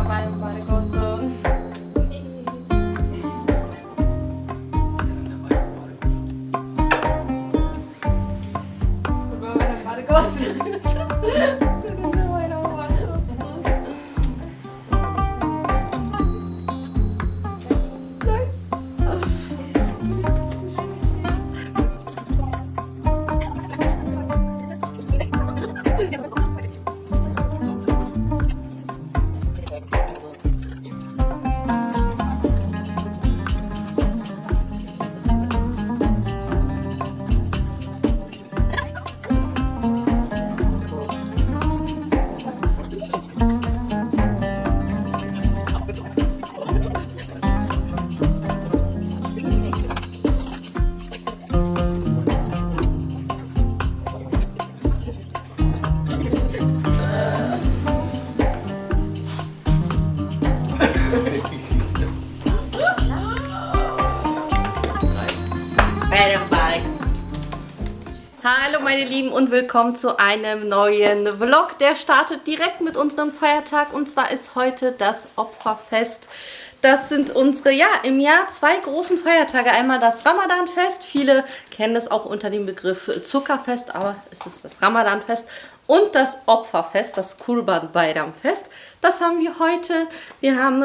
bareng-bareng. Hallo meine Lieben und willkommen zu einem neuen Vlog. Der startet direkt mit unserem Feiertag und zwar ist heute das Opferfest. Das sind unsere, im Jahr 2 großen Feiertage. Einmal das Ramadanfest, viele kennen es auch unter dem Begriff Zuckerfest, aber es ist das Ramadanfest. Und das Opferfest, das Kurban Bayram Fest, das haben wir heute. Wir haben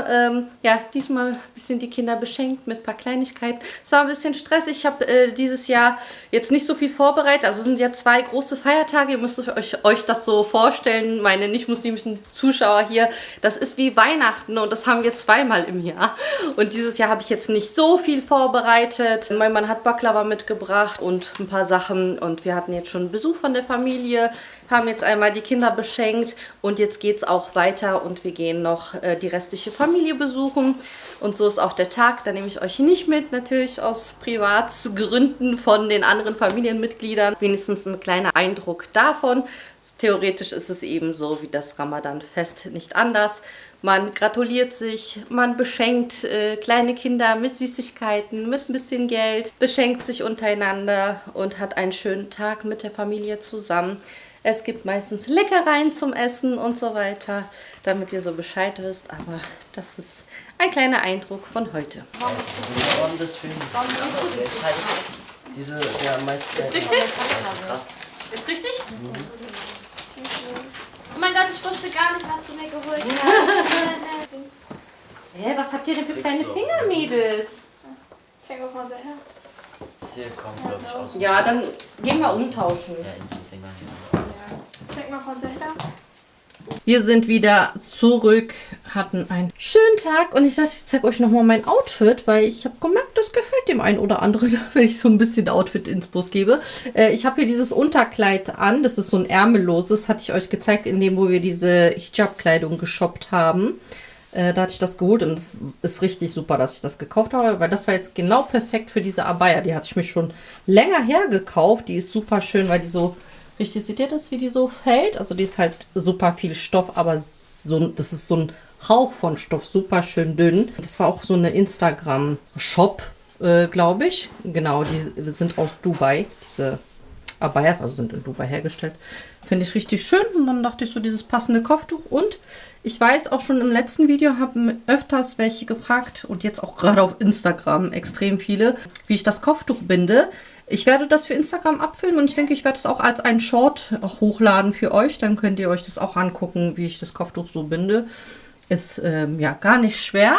diesmal ein bisschen die Kinder beschenkt mit ein paar Kleinigkeiten. Es war ein bisschen stressig. Ich habe dieses Jahr jetzt nicht so viel vorbereitet. Also es sind ja 2 große Feiertage. Ihr müsst euch das so vorstellen. Meine nicht-muslimischen Zuschauer hier, das ist wie Weihnachten und das haben wir 2-mal im Jahr. Und dieses Jahr habe ich jetzt nicht so viel vorbereitet. Mein Mann hat Baklava mitgebracht und ein paar Sachen. Und wir hatten jetzt schon Besuch von der Familie, haben jetzt einmal die Kinder beschenkt und jetzt geht es auch weiter und wir gehen noch die restliche Familie besuchen. Und so ist auch der Tag, da nehme ich euch nicht mit, natürlich aus Privatsgründen von den anderen Familienmitgliedern. Wenigstens ein kleiner Eindruck davon. Theoretisch ist es eben so wie das Ramadanfest, nicht anders. Man gratuliert sich, man beschenkt kleine Kinder mit Süßigkeiten, mit ein bisschen Geld, beschenkt sich untereinander und hat einen schönen Tag mit der Familie zusammen. Es gibt meistens Leckereien zum Essen und so weiter, damit ihr so Bescheid wisst. Aber das ist ein kleiner Eindruck von heute. Das Film. Der am meisten. Ist richtig? Krass. Ist richtig? Mhm. Oh mein Gott, ich wusste gar nicht, was du mir geholt hast. Hä, was habt ihr denn für kleine Finger, Mädels? Check mal von daher. Hier kommt, glaube ich, aus. Ja, dann gehen wir umtauschen. Ja, in die Dinger hier. Check mal von daher. Wir sind wieder zurück, hatten einen schönen Tag und ich dachte, ich zeige euch nochmal mein Outfit, weil ich habe gemerkt, das gefällt dem einen oder anderen, wenn ich so ein bisschen Outfit ins Bus gebe. Ich habe hier dieses Unterkleid an, das ist so ein ärmelloses, hatte ich euch gezeigt, in dem, wo wir diese Hijab-Kleidung geshoppt haben. Da hatte ich das geholt und es ist richtig super, dass ich das gekauft habe, weil das war jetzt genau perfekt für diese Abaya. Die hatte ich mir schon länger her gekauft, die ist super schön, weil die so... Richtig, seht ihr das, wie die so fällt? Also die ist halt super viel Stoff, aber das ist so ein Hauch von Stoff, super schön dünn. Das war auch so eine Instagram-Shop, glaube ich. Genau, die sind aus Dubai, diese Abayas, also sind in Dubai hergestellt. Finde ich richtig schön und dann dachte ich so, dieses passende Kopftuch. Und ich weiß auch schon im letzten Video haben öfters welche gefragt und jetzt auch gerade auf Instagram extrem viele, wie ich das Kopftuch binde. Ich werde das für Instagram abfilmen und ich denke, ich werde es auch als einen Short hochladen für euch. Dann könnt ihr euch das auch angucken, wie ich das Kopftuch so binde. Ist gar nicht schwer,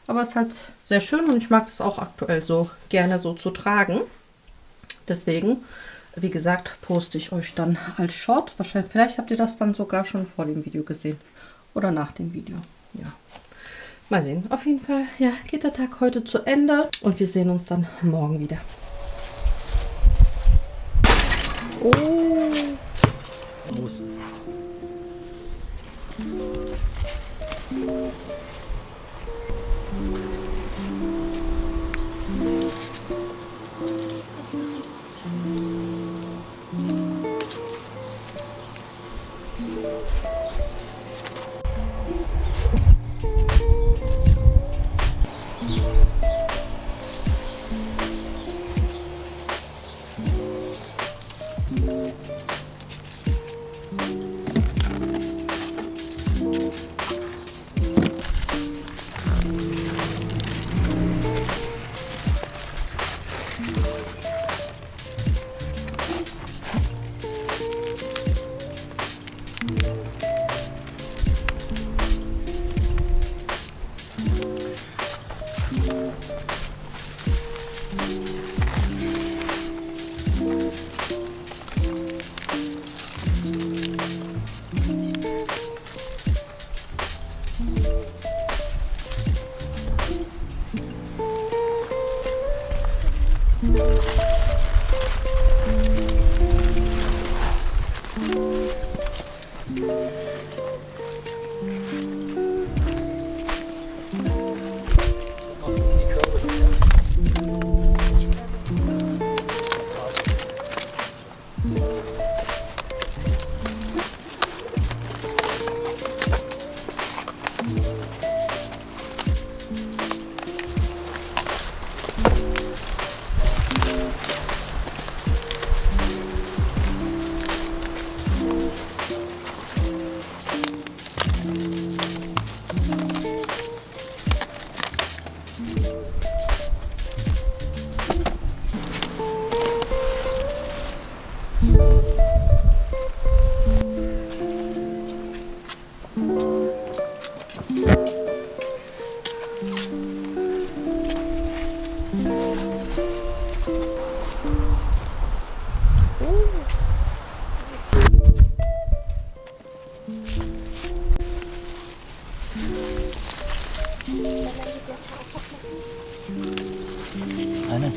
aber ist halt sehr schön und ich mag das auch aktuell so gerne so zu tragen. Deswegen, wie gesagt, poste ich euch dann als Short. Vielleicht habt ihr das dann sogar schon vor dem Video gesehen oder nach dem Video. Ja, mal sehen. Auf jeden Fall, ja, geht der Tag heute zu Ende und wir sehen uns dann morgen wieder. Oh. Eine.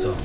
So.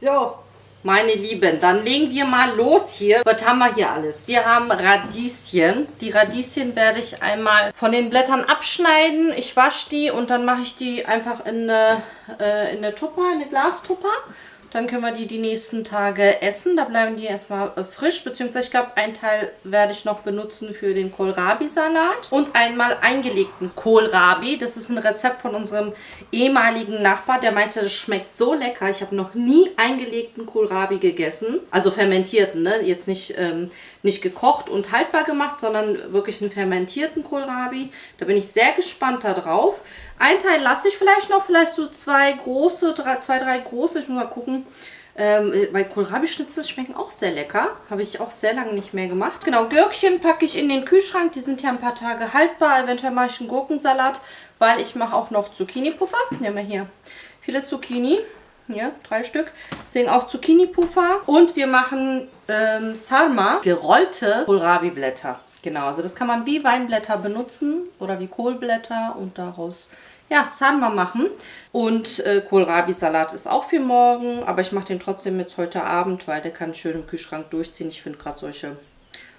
So, meine Lieben, dann legen wir mal los hier. Was haben wir hier alles? Wir haben Radieschen. Die Radieschen werde ich einmal von den Blättern abschneiden. Ich wasche die und dann mache ich die einfach in eine Tupper, in eine Glastupper. Dann können wir die nächsten Tage essen. Da bleiben die erstmal frisch. Beziehungsweise ich glaube, ein Teil werde ich noch benutzen für den Kohlrabi-Salat. Und einmal eingelegten Kohlrabi. Das ist ein Rezept von unserem ehemaligen Nachbar. Der meinte, das schmeckt so lecker. Ich habe noch nie eingelegten Kohlrabi gegessen. Also fermentierten, ne? Jetzt nicht gekocht und haltbar gemacht, sondern wirklich einen fermentierten Kohlrabi. Da bin ich sehr gespannt darauf. Ein Teil lasse ich vielleicht noch, vielleicht so zwei, drei große. Ich muss mal gucken. Weil Kohlrabi-Schnitzel schmecken auch sehr lecker. Habe ich auch sehr lange nicht mehr gemacht. Genau, Gürkchen packe ich in den Kühlschrank. Die sind ja ein paar Tage haltbar. Eventuell mache ich einen Gurkensalat, weil ich mache auch noch Zucchini-Puffer. Nehmen wir hier viele Zucchini. Hier, 3 Stück. Deswegen auch Zucchini-Puffer. Und wir machen Sarma, gerollte Kohlrabi-Blätter. Genau, also das kann man wie Weinblätter benutzen oder wie Kohlblätter und daraus ja, Sarma machen. Und Kohlrabi-Salat ist auch für morgen, aber ich mache den trotzdem jetzt heute Abend, weil der kann schön im Kühlschrank durchziehen. Ich finde gerade solche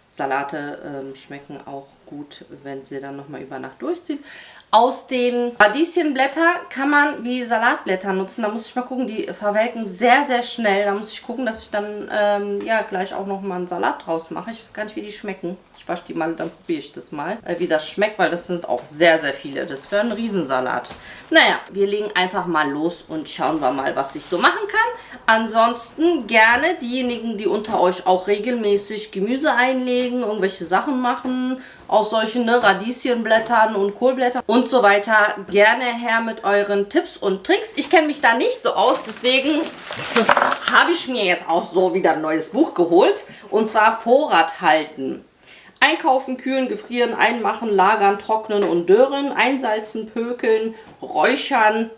Salate schmecken auch gut, wenn sie dann nochmal über Nacht durchziehen. Aus den Radieschenblätter kann man wie Salatblätter nutzen. Da muss ich mal gucken, die verwelken sehr, sehr schnell. Da muss ich gucken, dass ich dann ja gleich auch nochmal einen Salat draus mache. Ich weiß gar nicht, wie die schmecken. Ich wasche die mal, dann probiere ich das mal, wie das schmeckt, weil das sind auch sehr, sehr viele. Das wäre ein Riesensalat. Naja, wir legen einfach mal los und schauen wir mal, was ich so machen kann. Ansonsten gerne diejenigen, die unter euch auch regelmäßig Gemüse einlegen, irgendwelche Sachen machen, aus solchen Radieschenblättern und Kohlblättern und so weiter. Gerne her mit euren Tipps und Tricks. Ich kenne mich da nicht so aus, deswegen habe ich mir jetzt auch so wieder ein neues Buch geholt. Und zwar Vorrat halten. Einkaufen, kühlen, gefrieren, einmachen, lagern, trocknen und dörren, einsalzen, pökeln, räuchern,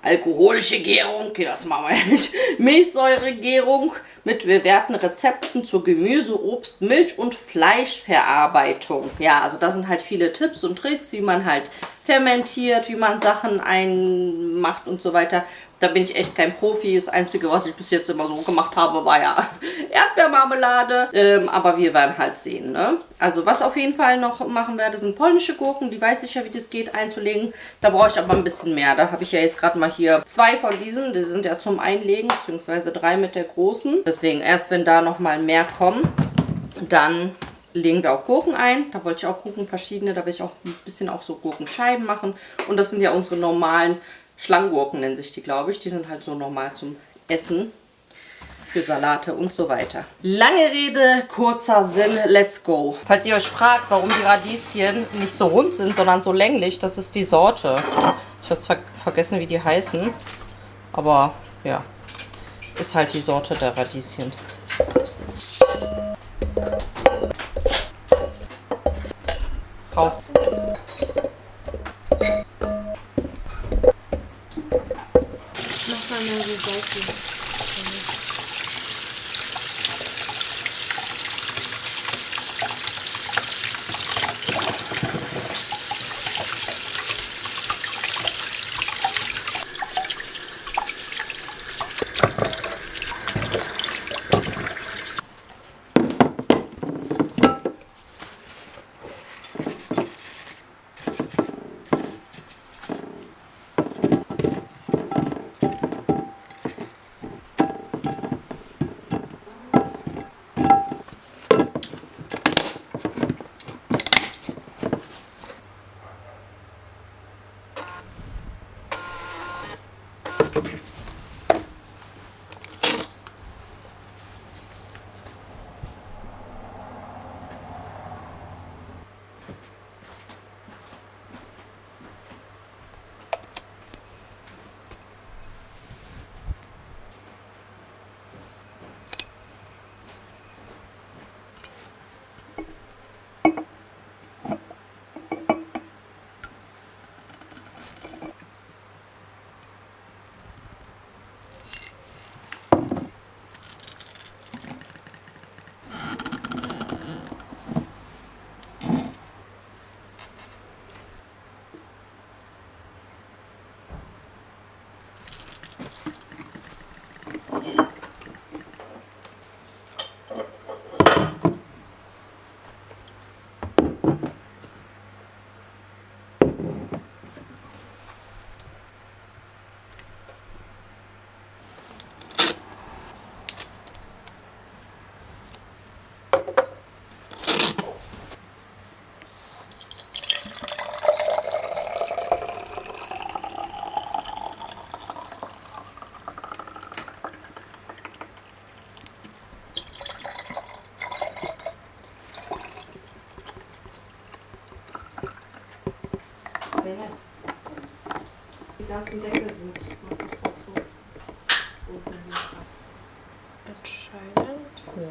alkoholische Gärung, okay, das machen wir nicht, Milchsäuregärung mit bewährten Rezepten zu Gemüse, Obst, Milch und Fleischverarbeitung. Ja, also da sind halt viele Tipps und Tricks, wie man halt fermentiert, wie man Sachen einmacht und so weiter. Da bin ich echt kein Profi. Das Einzige, was ich bis jetzt immer so gemacht habe, war ja Erdbeermarmelade. Aber wir werden halt sehen, ne? Also was auf jeden Fall noch machen werde, sind polnische Gurken. Die weiß ich ja, wie das geht, einzulegen. Da brauche ich aber ein bisschen mehr. Da habe ich ja jetzt gerade mal hier 2 von diesen. Die sind ja zum Einlegen, beziehungsweise 3 mit der großen. Deswegen erst, wenn da nochmal mehr kommen, dann legen wir auch Gurken ein. Da wollte ich auch Gurken verschiedene. Da will ich auch ein bisschen auch so Gurkenscheiben machen. Und das sind ja unsere normalen Schlangengurken, nennen sich die, glaube ich. Die sind halt so normal zum Essen. Für Salate und so weiter. Lange Rede, kurzer Sinn, let's go. Falls ihr euch fragt, warum die Radieschen nicht so rund sind, sondern so länglich, das ist die Sorte. Ich habe zwar vergessen, wie die heißen, aber ja, ist halt die Sorte der Radieschen. Raus. Mach mal mehr die Seite. Die ganzen Deckel sind. Entscheidend. Ja.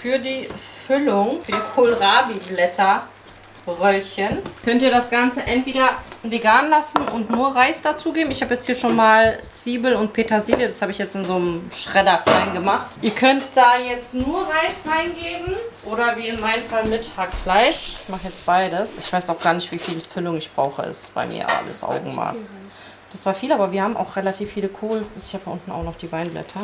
Für die Füllung, für die Kohlrabi-Blätter, Röllchen, könnt ihr das Ganze entweder vegan lassen und nur Reis dazugeben. Ich habe jetzt hier schon mal Zwiebel und Petersilie, das habe ich jetzt in so einem Schredder klein gemacht. Ihr könnt da jetzt nur Reis reingeben oder wie in meinem Fall mit Hackfleisch. Ich mache jetzt beides. Ich weiß auch gar nicht, wie viel Füllung ich brauche. Ist bei mir alles Augenmaß. Das war viel, aber wir haben auch relativ viele Kohl. Ich habe unten auch noch die Weinblätter.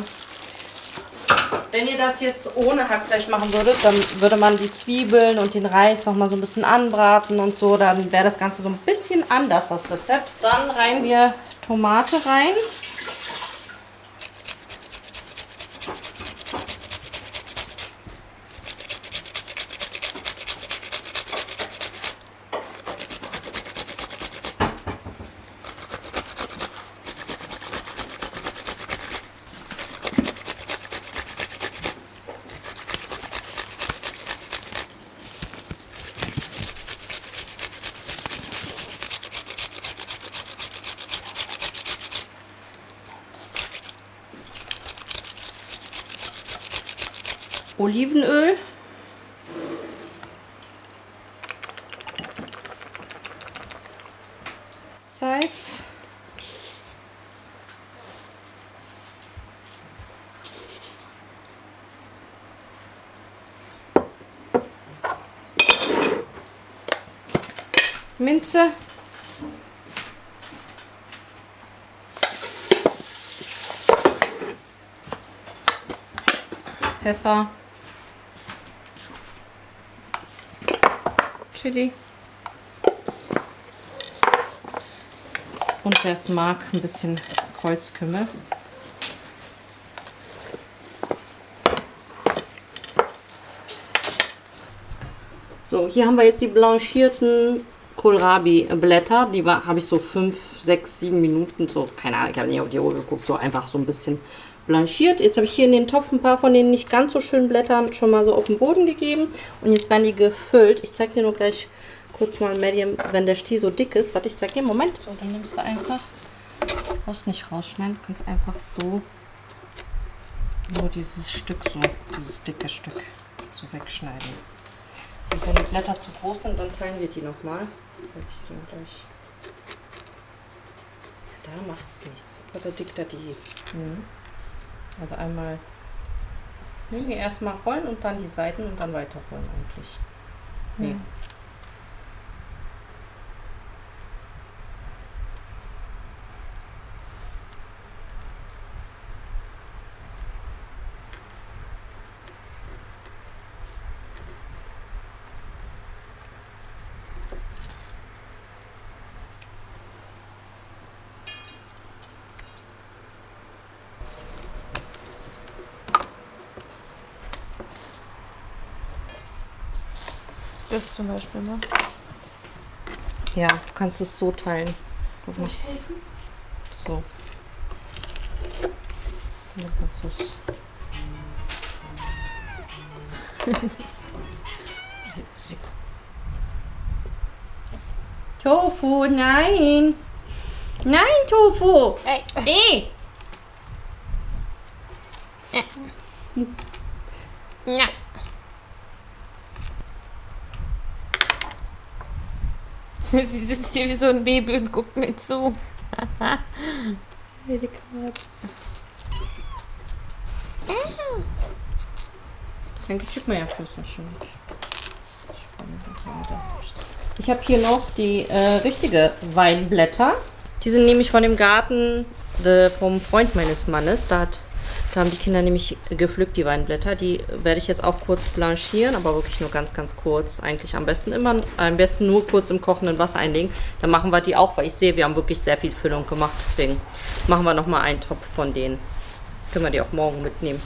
Wenn ihr das jetzt ohne Hackfleisch machen würdet, dann würde man die Zwiebeln und den Reis noch mal so ein bisschen anbraten und so. Dann wäre das Ganze so ein bisschen anders, das Rezept. Dann reiben wir Tomate rein. Olivenöl. Salz. Minze. Pfeffer. Chili. Und wer es mag, ein bisschen Kreuzkümmel. So, hier haben wir jetzt die blanchierten Kohlrabi-Blätter. Die habe ich so 5, 6, 7 Minuten, so, keine Ahnung, ich habe nicht auf die Uhr geguckt, so einfach so ein bisschen blanchiert. Jetzt habe ich hier in den Topf ein paar von den nicht ganz so schönen Blättern schon mal so auf den Boden gegeben. Und jetzt werden die gefüllt. Ich zeige dir nur gleich kurz mal Medium, wenn der Stiel so dick ist. Warte, ich zeige dir, Moment. So, dann nimmst du einfach, brauchst nicht rausschneiden, du kannst einfach so nur dieses Stück so, dieses dicke Stück so wegschneiden. Und wenn die Blätter zu groß sind, dann teilen wir die nochmal. Das zeige ich dir gleich. Da macht es nichts. Oder dicker die. Also einmal nee, erstmal rollen und dann die Seiten und dann weiter rollen eigentlich. Nee. Das zum Beispiel, ne? Ja, du kannst es so teilen. Hoffentlich. So. Und dann kannst du es. Tofu, nein! Nein, Tofu! Ey. Ja. Sie sitzt hier wie so ein Baby und guckt mir zu. Sen küçük mü yapıyorsun şimdi? Ich habe hier noch die richtige Weinblätter. Die sind nämlich von dem Garten vom Freund meines Mannes. Da haben die Kinder nämlich gepflückt, die Weinblätter. Die werde ich jetzt auch kurz blanchieren, aber wirklich nur ganz, ganz kurz. Eigentlich am besten nur kurz im kochenden Wasser einlegen. Dann machen wir die auch, weil ich sehe, wir haben wirklich sehr viel Füllung gemacht. Deswegen machen wir nochmal einen Topf von denen. Können wir die auch morgen mitnehmen.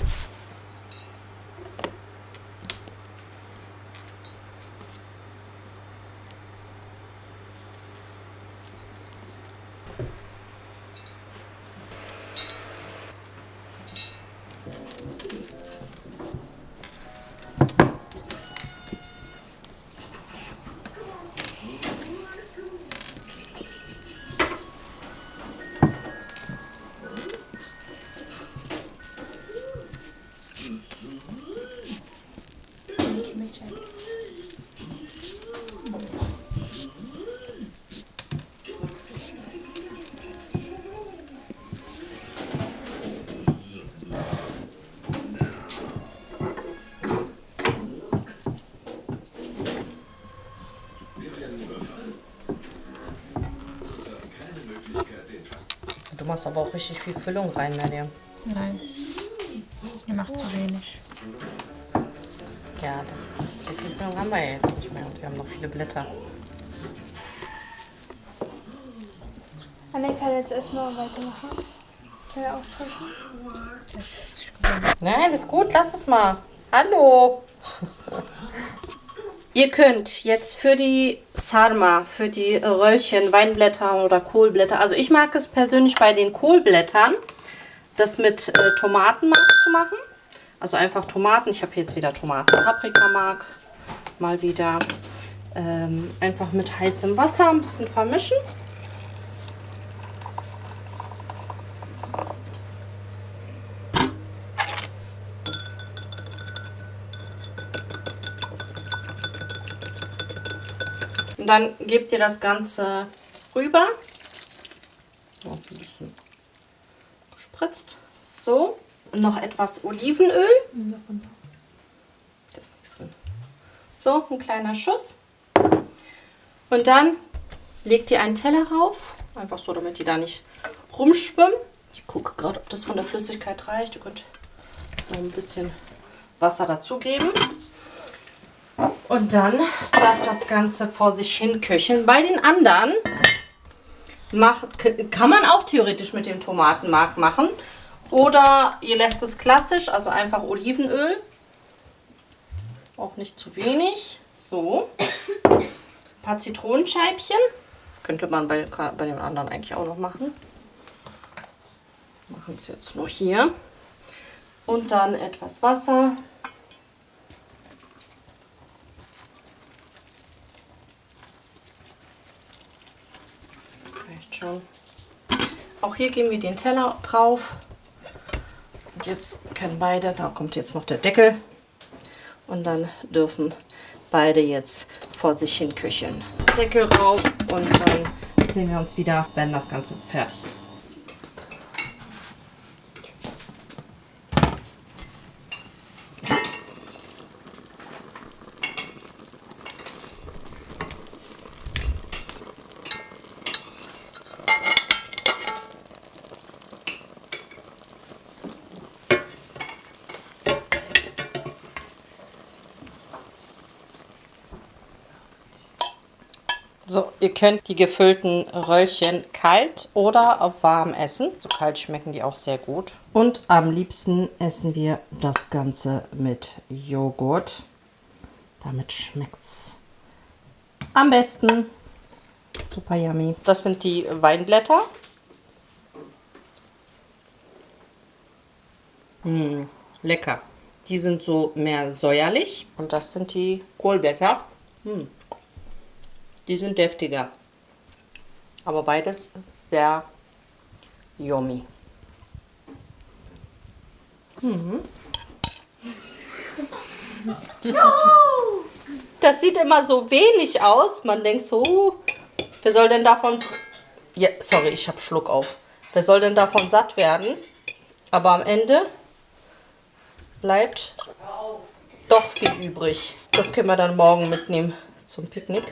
Du machst aber auch richtig viel Füllung rein, Nadia. Nein. Ihr macht zu wenig. Ja, so viel Füllung haben wir ja jetzt nicht mehr. Und wir haben noch viele Blätter. Anne kann jetzt erstmal weitermachen. Austauschen. Nein, das ist gut, lass es mal. Hallo. Ihr könnt jetzt für die Sarma, für die Röllchen, Weinblätter oder Kohlblätter, also ich mag es persönlich bei den Kohlblättern, das mit Tomatenmark zu machen. Also einfach Tomaten, ich habe hier jetzt wieder Tomaten, Paprikamark, mal wieder einfach mit heißem Wasser ein bisschen vermischen. Und dann gebt ihr das Ganze rüber. So, ein bisschen gespritzt. So. Und noch etwas Olivenöl. Da ist nichts drin. So, ein kleiner Schuss. Und dann legt ihr einen Teller rauf. Einfach so, damit die da nicht rumschwimmen. Ich gucke gerade, ob das von der Flüssigkeit reicht. Ihr könnt noch ein bisschen Wasser dazugeben. Und dann darf das Ganze vor sich hin köcheln. Bei den anderen kann man auch theoretisch mit dem Tomatenmark machen. Oder ihr lässt es klassisch, also einfach Olivenöl. Auch nicht zu wenig. So. Ein paar Zitronenscheibchen. Könnte man bei dem anderen eigentlich auch noch machen. Machen es jetzt nur hier. Und dann etwas Wasser. Schon. Auch hier geben wir den Teller drauf. Und jetzt können beide, da kommt jetzt noch der Deckel. Und dann dürfen beide jetzt vor sich hin köcheln. Deckel drauf und dann sehen wir uns wieder, wenn das Ganze fertig ist. So, ihr könnt die gefüllten Röllchen kalt oder auf warm essen. So kalt schmecken die auch sehr gut. Und am liebsten essen wir das Ganze mit Joghurt. Damit schmeckt es am besten. Super yummy. Das sind die Weinblätter. Lecker. Die sind so mehr säuerlich. Und das sind die Kohlblätter. Die sind deftiger. Aber beides sehr yummy. Das sieht immer so wenig aus. Man denkt so, wer soll denn davon... Ja, sorry, ich habe Schluck auf. Wer soll denn davon satt werden? Aber am Ende bleibt doch viel übrig. Das können wir dann morgen mitnehmen zum Picknick.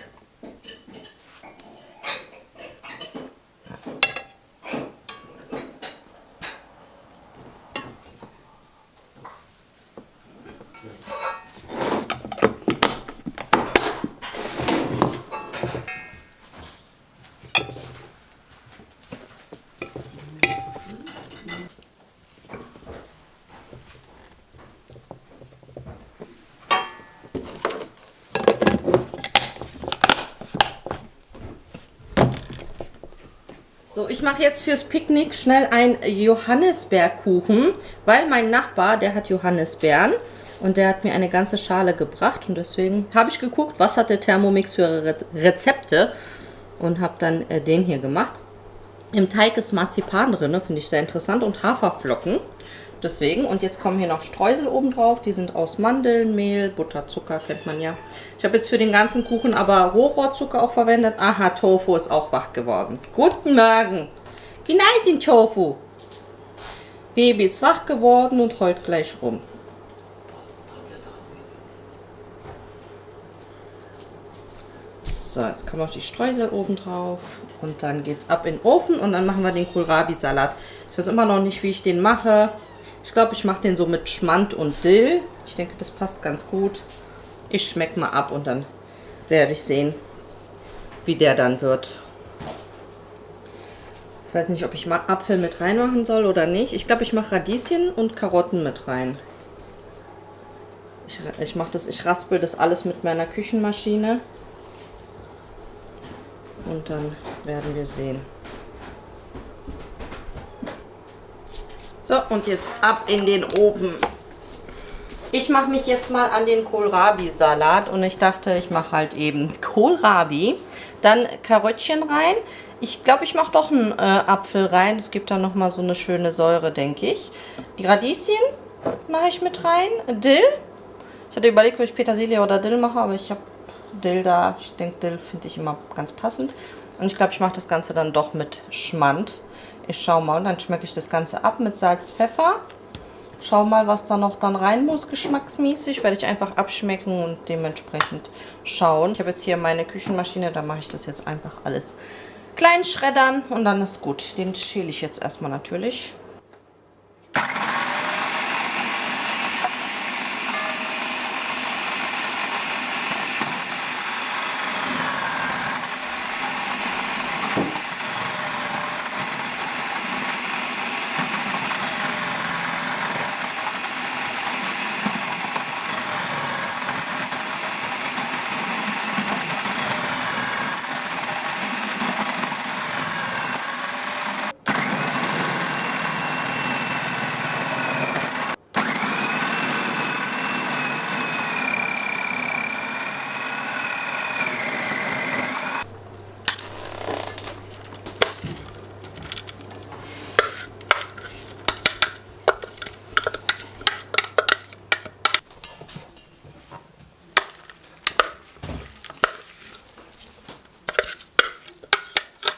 So, ich mache jetzt fürs Picknick schnell einen Johannisbeerkuchen, weil mein Nachbar, der hat Johannisbeeren und der hat mir eine ganze Schale gebracht und deswegen habe ich geguckt, was hat der Thermomix für Rezepte und habe dann den hier gemacht. Im Teig ist Marzipan drin, finde ich sehr interessant, und Haferflocken. Deswegen, und jetzt kommen hier noch Streusel oben drauf, die sind aus Mandeln, Mehl, Butter, Zucker, kennt man ja. Ich habe jetzt für den ganzen Kuchen aber Rohrohrzucker auch verwendet. Aha, Tofu ist auch wach geworden. Guten Morgen. G'night, den Tofu. Baby ist wach geworden und heult gleich rum. So, jetzt kommen noch die Streusel oben drauf und dann geht's ab in den Ofen und dann machen wir den Kohlrabi-Salat. Ich weiß immer noch nicht, wie ich den mache. Ich glaube, ich mache den so mit Schmand und Dill. Ich denke, das passt ganz gut. Ich schmecke mal ab und dann werde ich sehen, wie der dann wird. Ich weiß nicht, ob ich mal Apfel mit reinmachen soll oder nicht. Ich glaube, ich mache Radieschen und Karotten mit rein. Ich raspel das alles mit meiner Küchenmaschine. Und dann werden wir sehen. So, und jetzt ab in den Ofen. Ich mache mich jetzt mal an den Kohlrabi-Salat und ich dachte, ich mache halt eben Kohlrabi, dann Karottchen rein. Ich glaube, ich mache doch einen Apfel rein. Es gibt dann nochmal so eine schöne Säure, denke ich. Die Radieschen mache ich mit rein. Dill. Ich hatte überlegt, ob ich Petersilie oder Dill mache, aber ich habe Dill da. Ich denke, Dill finde ich immer ganz passend. Und ich glaube, ich mache das Ganze dann doch mit Schmand. Ich schaue mal und dann schmecke ich das Ganze ab mit Salz, Pfeffer. Schau mal, was da noch dann rein muss, geschmacksmäßig. Werde ich einfach abschmecken und dementsprechend schauen. Ich habe jetzt hier meine Küchenmaschine, da mache ich das jetzt einfach alles klein schreddern und dann ist gut. Den schäle ich jetzt erstmal natürlich.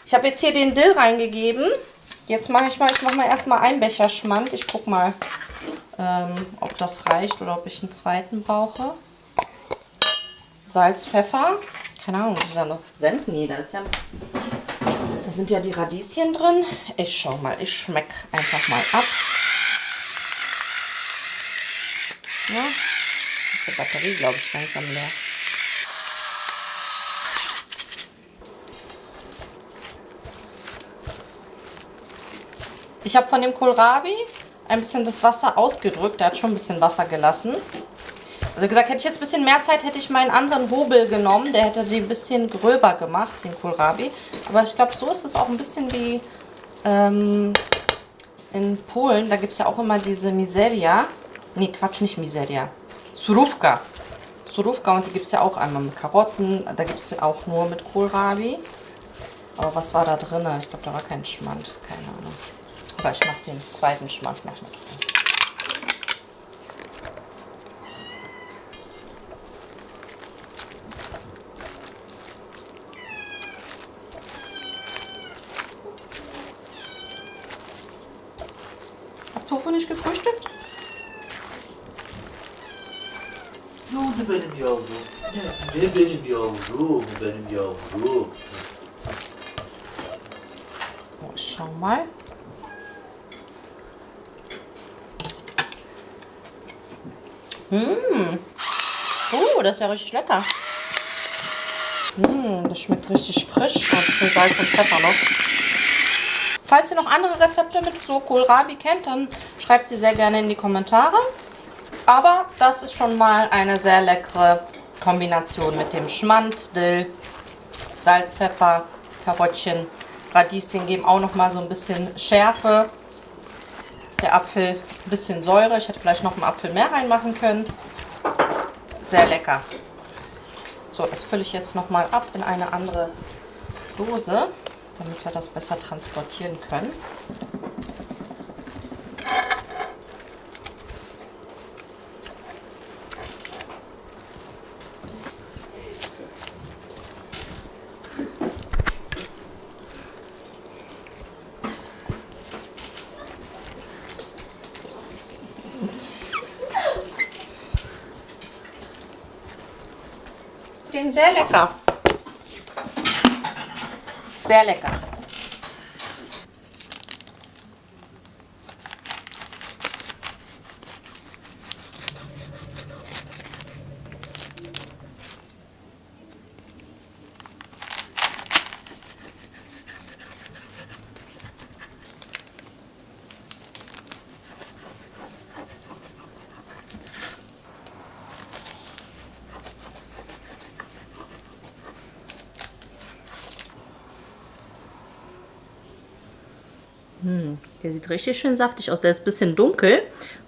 Ich habe jetzt hier den Dill reingegeben. Jetzt mache ich mal erstmal einen Becher Schmand. Ich gucke mal, ob das reicht oder ob ich einen zweiten brauche. Salz, Pfeffer. Keine Ahnung, ist da noch Senf? Nee, da sind ja die Radieschen drin. Ich schau mal, ich schmecke einfach mal ab. Ja, ist die Batterie, glaube ich, langsam leer. Ich habe von dem Kohlrabi ein bisschen das Wasser ausgedrückt. Der hat schon ein bisschen Wasser gelassen. Also gesagt, hätte ich jetzt ein bisschen mehr Zeit, hätte ich meinen anderen Hobel genommen. Der hätte den ein bisschen gröber gemacht, den Kohlrabi. Aber ich glaube, so ist es auch ein bisschen wie in Polen. Da gibt es ja auch immer diese Miseria. Nee, Quatsch, nicht Miseria. Surówka. Surówka, und die gibt es ja auch einmal mit Karotten. Da gibt es auch nur mit Kohlrabi. Aber was war da drin? Ich glaube, da war kein Schmand. Keine Ahnung. Aber ich mache den zweiten Schmand noch mit rein. Habt Tofu nicht gefrühstückt? Ne benim yavrum. Ne benim yavrum. Benim yavrum. So, ich schau mal. Das ist ja richtig lecker. Das schmeckt richtig frisch. Ein bisschen Salz und Pfeffer noch. Falls ihr noch andere Rezepte mit so Kohlrabi kennt, dann schreibt sie sehr gerne in die Kommentare. Aber das ist schon mal eine sehr leckere Kombination mit dem Schmand, Dill, Salz, Pfeffer, Karottchen, Radieschen geben auch noch mal so ein bisschen Schärfe. Der Apfel ein bisschen Säure. Ich hätte vielleicht noch einen Apfel mehr reinmachen können. Sehr lecker. So, das fülle ich jetzt noch mal ab in eine andere Dose, damit wir das besser transportieren können. Den sehr lecker. Sehr lecker. Der sieht richtig schön saftig aus. Der ist ein bisschen dunkel,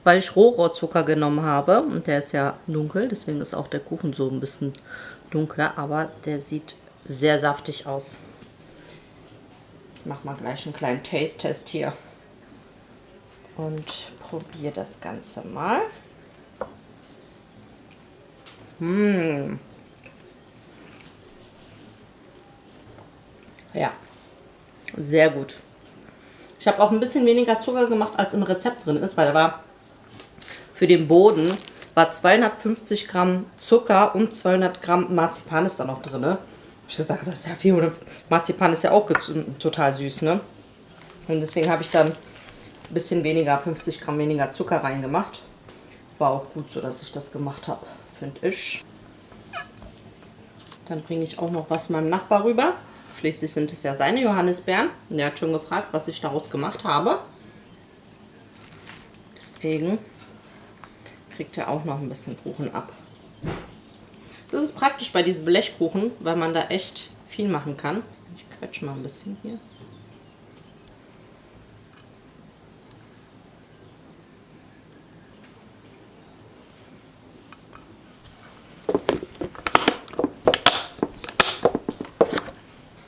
weil ich Rohrohrzucker genommen habe. Und der ist ja dunkel, deswegen ist auch der Kuchen so ein bisschen dunkler. Aber der sieht sehr saftig aus. Ich mache mal gleich einen kleinen Taste-Test hier. Und probiere das Ganze mal. Ja, sehr gut. Ich habe auch ein bisschen weniger Zucker gemacht, als im Rezept drin ist, weil da war für den Boden 250 Gramm Zucker und 200 Gramm Marzipan ist da noch drin. Ne? Ich habe gesagt, das ist ja viel. Und Marzipan ist ja auch total süß, ne? Und deswegen habe ich dann ein bisschen weniger, 50 Gramm weniger Zucker reingemacht. War auch gut so, dass ich das gemacht habe, finde ich. Dann bringe ich auch noch was meinem Nachbar rüber. Schließlich sind es ja seine Johannisbeeren. Und er hat schon gefragt, was ich daraus gemacht habe. Deswegen kriegt er auch noch ein bisschen Kuchen ab. Das ist praktisch bei diesen Blechkuchen, weil man da echt viel machen kann. Ich quetsche mal ein bisschen hier.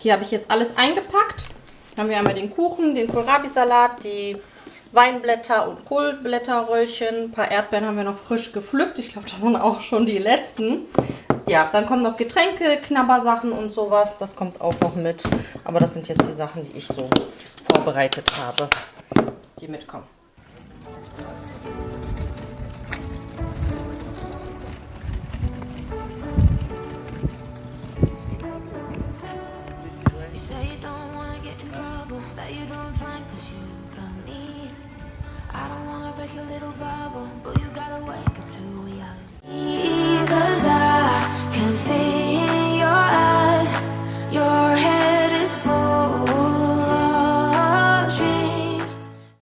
Hier habe ich jetzt alles eingepackt. Dann haben wir einmal den Kuchen, den Kohlrabi-Salat, die Weinblätter und Kohlblätterröllchen. Ein paar Erdbeeren haben wir noch frisch gepflückt. Ich glaube, das sind auch schon die letzten. Ja, dann kommen noch Getränke, Knabbersachen und sowas. Das kommt auch noch mit. Aber das sind jetzt die Sachen, die ich so vorbereitet habe, die mitkommen.